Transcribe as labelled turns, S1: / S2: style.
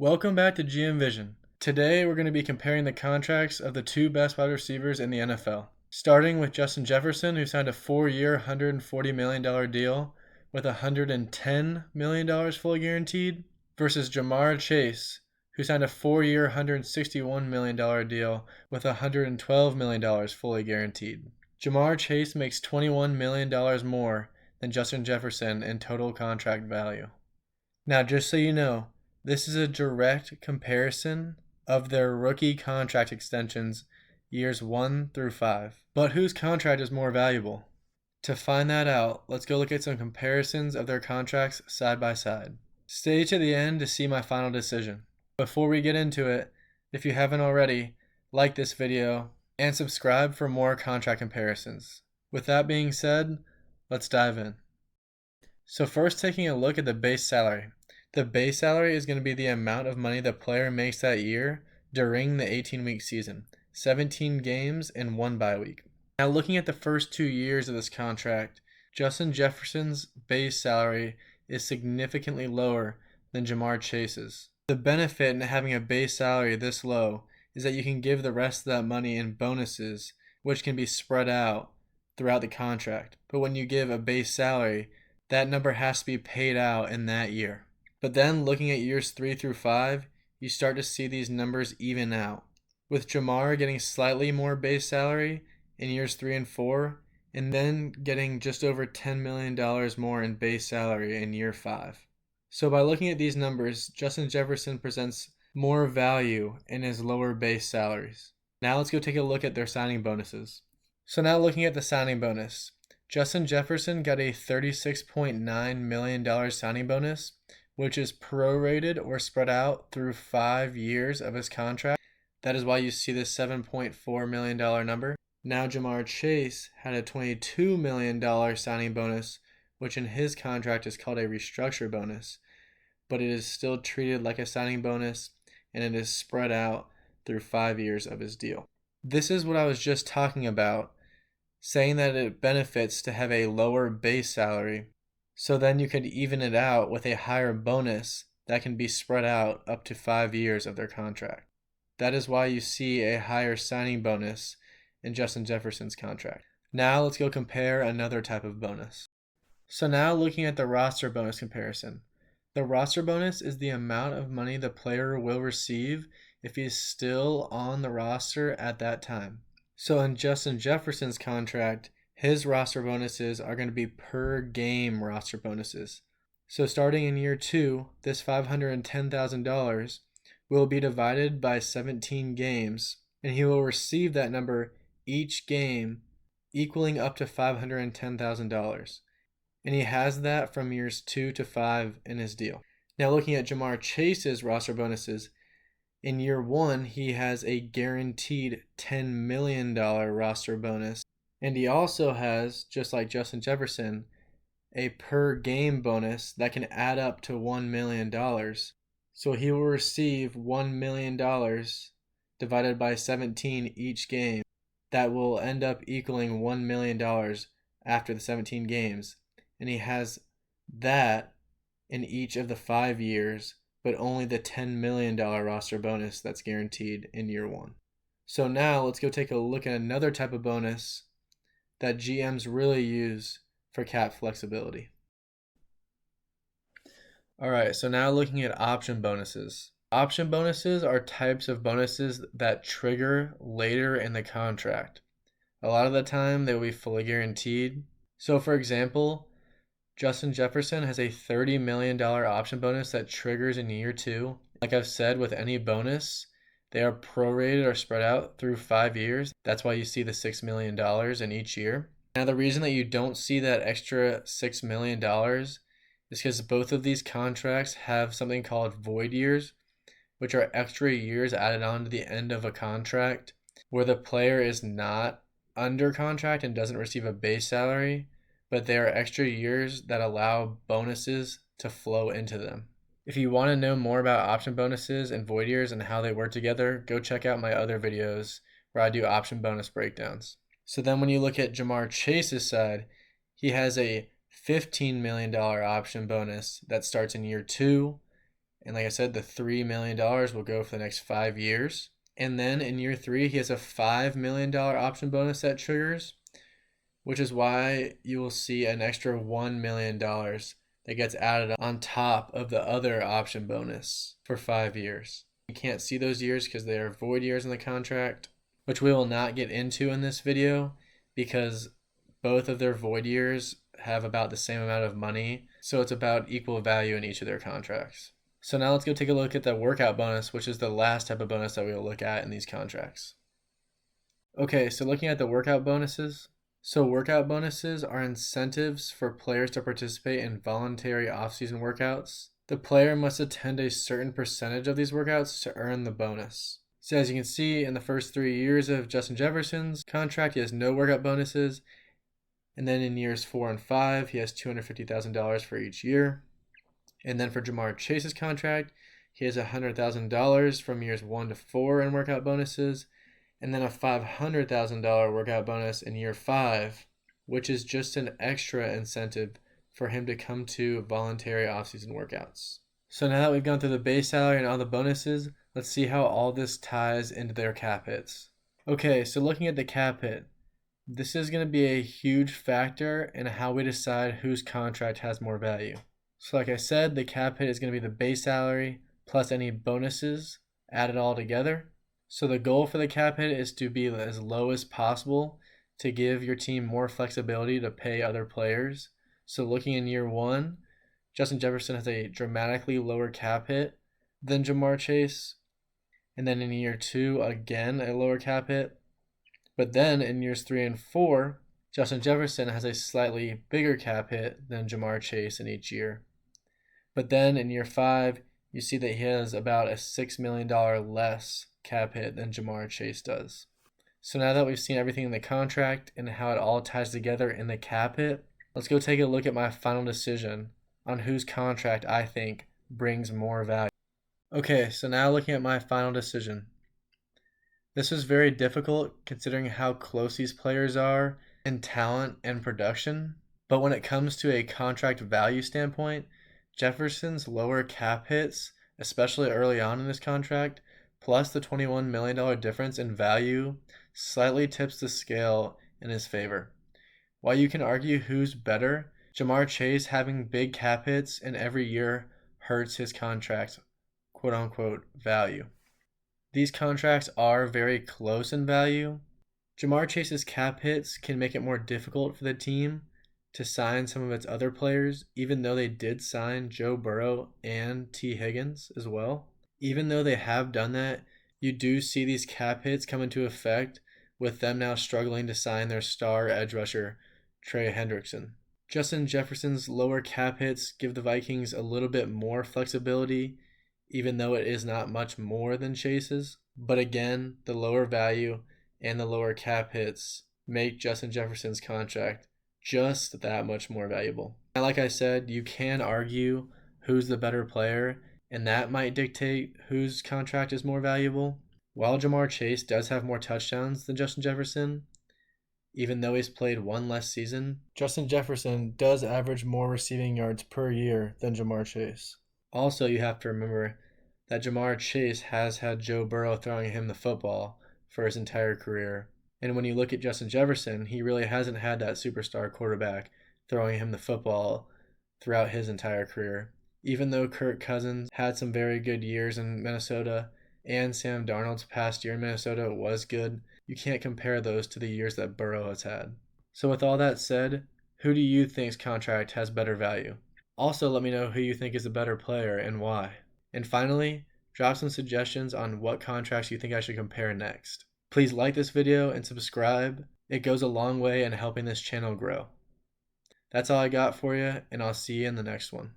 S1: Welcome back to GM Vision. Today we're going to be comparing the contracts of the two best wide receivers in the NFL. Starting with Justin Jefferson, who signed a 4-year, $140 million deal with $110 million fully guaranteed, versus Jamar Chase, who signed a 4-year, $161 million deal with $112 million fully guaranteed. Jamar Chase makes $21 million more than Justin Jefferson in total contract value. Now, just so you know, this is a direct comparison of their rookie contract extensions years 1 through 5. But whose contract is more valuable? To find that out, let's go look at some comparisons of their contracts side by side. Stay to the end to see my final decision. Before we get into it, if you haven't already, like this video and subscribe for more contract comparisons. With that being said, let's dive in. So first, taking a look at the base salary. The base salary is going to be the amount of money the player makes that year during the 18-week season, 17 games and 1 bye week. Now, looking at the first 2 years of this contract, Justin Jefferson's base salary is significantly lower than Jamar Chase's. The benefit in having a base salary this low is that you can give the rest of that money in bonuses, which can be spread out throughout the contract. But when you give a base salary, that number has to be paid out in that year. But then looking at years 3 through 5, you start to see these numbers even out, with Jamar getting slightly more base salary in years 3 and 4, and then getting just over $10 million more in base salary in year 5. So by looking at these numbers, Justin Jefferson presents more value in his lower base salaries. Now let's go take a look at their signing bonuses. So now looking at the signing bonus, Justin Jefferson got a $36.9 million signing bonus, which is prorated or spread out through 5 years of his contract. That is why you see this $7.4 million number. Now Jamar Chase had a $22 million signing bonus, which in his contract is called a restructure bonus, but it is still treated like a signing bonus, and it is spread out through 5 years of his deal. This is what I was just talking about, saying that it benefits to have a lower base salary, so then you could even it out with a higher bonus that can be spread out up to 5 years of their contract. That is why you see a higher signing bonus in Justin Jefferson's contract. Now let's go compare another type of bonus. So now looking at the roster bonus comparison. The roster bonus is the amount of money the player will receive if he is still on the roster at that time. So in Justin Jefferson's contract, his roster bonuses are going to be per game roster bonuses. So starting in year 2, this $510,000 will be divided by 17 games, and he will receive that number each game, equaling up to $510,000. And he has that from years 2 to 5 in his deal. Now looking at Jamar Chase's roster bonuses, in year 1, he has a guaranteed $10 million roster bonus. And he also has, just like Justin Jefferson, a per game bonus that can add up to $1 million. So he will receive $1 million divided by 17 each game. That will end up equaling $1 million after the 17 games. And he has that in each of the 5 years, but only the $10 million roster bonus that's guaranteed in year 1. So now let's go take a look at another type of bonus that GMs really use for cap flexibility. Alright, so now looking at option bonuses. Option bonuses are types of bonuses that trigger later in the contract. A lot of the time they will be fully guaranteed. So for example, Justin Jefferson has a $30 million option bonus that triggers in year 2. Like I've said, with any bonus, they are prorated or spread out through 5 years. That's why you see the $6 million in each year. Now, the reason that you don't see that extra $6 million is because both of these contracts have something called void years, which are extra years added on to the end of a contract where the player is not under contract and doesn't receive a base salary, but they are extra years that allow bonuses to flow into them. If you want to know more about option bonuses and void years and how they work together, go check out my other videos where I do option bonus breakdowns. So then when you look at Jamar Chase's side, he has a $15 million option bonus that starts in year 2 And like I said, the $3 million will go for the next 5 years. And then in year 3, he has a $5 million option bonus that triggers, which is why you will see an extra $1 million that gets added on top of the other option bonus for 5 years. You can't see those years because they are void years in the contract, which we will not get into in this video because both of their void years have about the same amount of money, so it's about equal value in each of their contracts. So now let's go take a look at the workout bonus, which is the last type of bonus that we will look at in these contracts. Okay, so looking at the workout bonuses. So workout bonuses are incentives for players to participate in voluntary offseason workouts. The player must attend a certain percentage of these workouts to earn the bonus. So as you can see, in the first 3 years of Justin Jefferson's contract, he has no workout bonuses. And then in years 4 and 5, he has $250,000 for each year. And then for Jamar Chase's contract, he has $100,000 from years 1 to 4 in workout bonuses. And then a $500,000 workout bonus in year 5, which is just an extra incentive for him to come to voluntary offseason workouts. So now that we've gone through the base salary and all the bonuses, let's see how all this ties into their cap hits. Okay, so looking at the cap hit, this is going to be a huge factor in how we decide whose contract has more value. So like I said, the cap hit is going to be the base salary plus any bonuses added all together. So the goal for the cap hit is to be as low as possible to give your team more flexibility to pay other players. So looking in year 1, Justin Jefferson has a dramatically lower cap hit than Jamar Chase. And then in year 2, again, a lower cap hit. But then in years 3 and 4, Justin Jefferson has a slightly bigger cap hit than Jamar Chase in each year. But then in year 5, you see that he has about a $6 million less cap hit than Jamar Chase does. So now that we've seen everything in the contract and how it all ties together in the cap hit, let's go take a look at my final decision on whose contract I think brings more value. Okay, so now looking at my final decision. This was very difficult considering how close these players are in talent and production, but when it comes to a contract value standpoint, Jefferson's lower cap hits, especially early on in this contract, plus the $21 million difference in value, slightly tips the scale in his favor. While you can argue who's better, Jamar Chase having big cap hits in every year hurts his contract's quote-unquote value. These contracts are very close in value. Jamar Chase's cap hits can make it more difficult for the team to sign some of its other players, even though they did sign Joe Burrow and T. Higgins as well. Even though they have done that, you do see these cap hits come into effect with them now struggling to sign their star edge rusher, Trey Hendrickson. Justin Jefferson's lower cap hits give the Vikings a little bit more flexibility, even though it is not much more than Chase's. But again, the lower value and the lower cap hits make Justin Jefferson's contract just that much more valuable. Now, like I said, you can argue who's the better player, and that might dictate whose contract is more valuable. While Jamar Chase does have more touchdowns than Justin Jefferson, even though he's played one less season, Justin Jefferson does average more receiving yards per year than Jamar Chase. Also, you have to remember that Jamar Chase has had Joe Burrow throwing him the football for his entire career. And when you look at Justin Jefferson, he really hasn't had that superstar quarterback throwing him the football throughout his entire career. Even though Kirk Cousins had some very good years in Minnesota and Sam Darnold's past year in Minnesota was good, you can't compare those to the years that Burrow has had. So with all that said, who do you think's contract has better value? Also, let me know who you think is a better player and why. And finally, drop some suggestions on what contracts you think I should compare next. Please like this video and subscribe. It goes a long way in helping this channel grow. That's all I got for you, and I'll see you in the next one.